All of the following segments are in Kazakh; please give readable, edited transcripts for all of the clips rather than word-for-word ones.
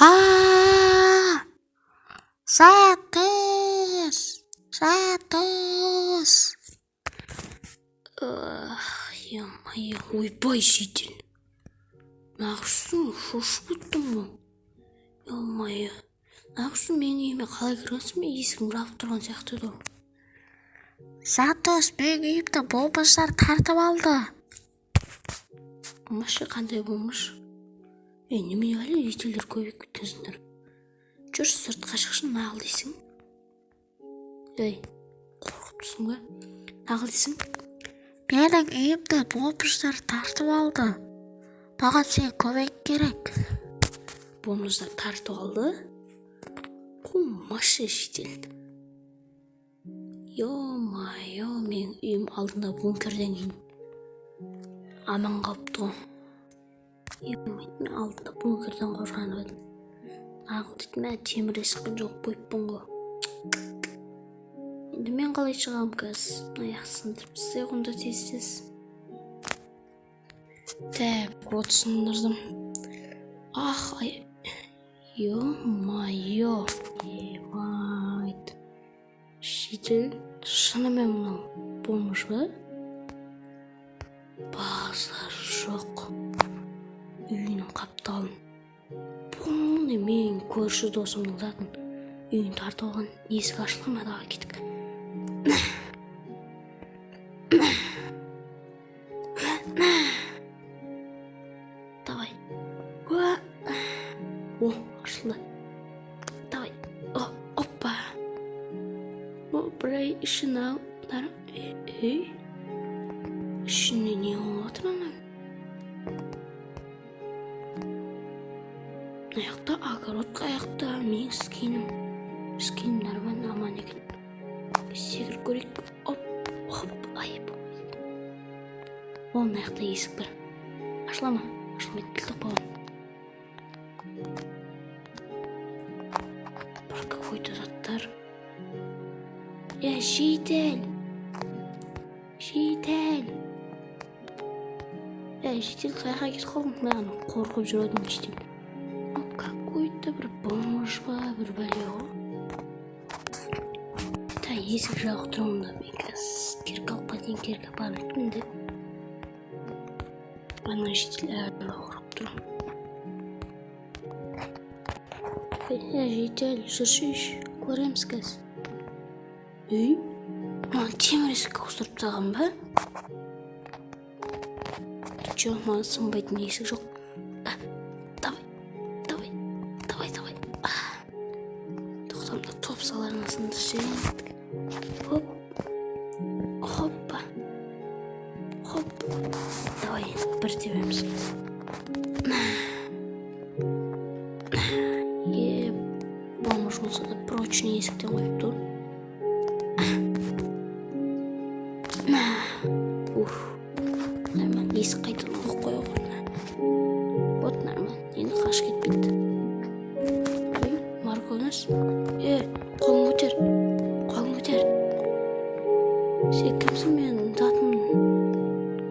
Ah, sakız, sakız. Ямай, ойбай жедел. Нағашысың шошып кеттің ба? Ямай, нағашысың менің үйіме қалай кіргенсің? Мен есігімді жауып тұрған сияқты еді. Сатос, менің үйімді бомбашылар тартып алды. Машы қандай болмыш? Немене әлі жеделдер көбейіп кеткенсіңдер? Жүрші сыртқа шықшын, нағыл дейсің? Қорқыптысың ба? Нағыл дейсің? Менің үйімді бомбашылар тартып алды. Маған сен көмек керек. Бомбашылар тартып алды? Машы жедел. Йо-майо, менің үйім алдында бункерден кейін аман қалыпты ғой. Мен алдында бункерден қорғанып едім. Нағыл дейді, мен темір есікпен жоқ қойыппын ғой. Енді мен қалай шығамын қазір? Аяқ сындырып сіздер онда тез. Так, вот сындырдым. Йо-майо. Ебайт. Жедел, шынымен мынау болмыш ба? Базар жоқ. Үйінің қапталын. Полный менің көрші досымның затын үйін тартып алған. Есік ашылмады, аға кетік. Давай. О, ашылды. Давай. Опа. Burayı ışın al. Işını ne olmadı ama? Ayakta agarotka ayakta. Мен скинім. Скинімдер аман екен. Секір көрейік. Оп. Ай, болмайды. Оның аяқта есік бар. Ашыла ма? Ашылмайды, кілтік болған. Бір какой-то заттар. Жедел. Жедел қаяққа кетіп қалдың? Маған қорқып жүрдім жедел. Какой-то бір бомж ба, бір бәле ғой. Есік жауып тұрмын да, мен қазір керкі алып кетейін, керкі апармайтын деп. Ана жедел әлі қорқып тұрмын. Жедел, жүрші, көреміз қазір. Маған темір есікке ауыстырып тастаған ба? Жоқ, маған сынбайтын есік жоқ. Давай. Тоқтамда топ саларына сындыршы. Хоппа. Давай, бір тебеміз. Бомж болса да прочный есіктен қойып тұр. Нормально, есік қайтадан қойып қойған. Вот нормально, енді қашып кетпейді. Марковнес. Қолың көтер. Сен кімсің? Менің затын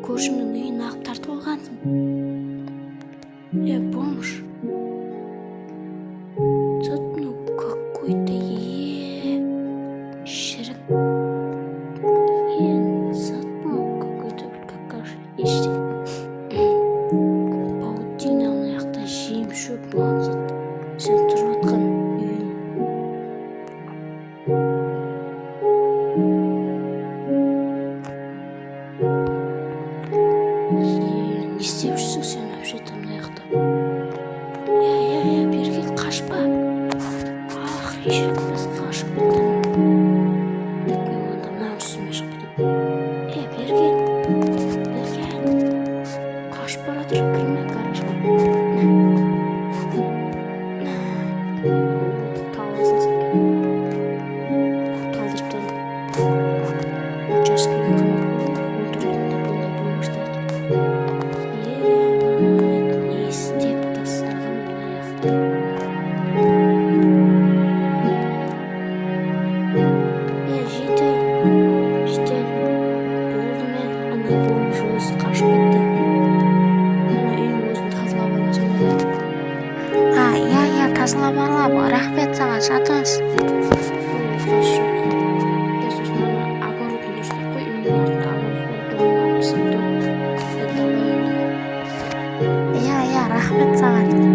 көршімнің үйін ағып тартып алғансың. Бомж. Затын какой-то шірік. Затын какой-то бір какаша. Еште. Паутина аяқта жем шөп маңызат. Сен тұрып атқан үйін. Не істеп жүрсің сен вообще там аяқта? Бері кел, қашпа. Біз қашып кеттім. Мен онда мынау үстіме шығып кеттім. Бері кел. Қашып баратыр, кірме гаражға. Assalamualaikum, рахмет саған, жатыңыз. Хорошо. Я, собственно, огород нужно такой, и у меня огород. Иә, рахмет саған.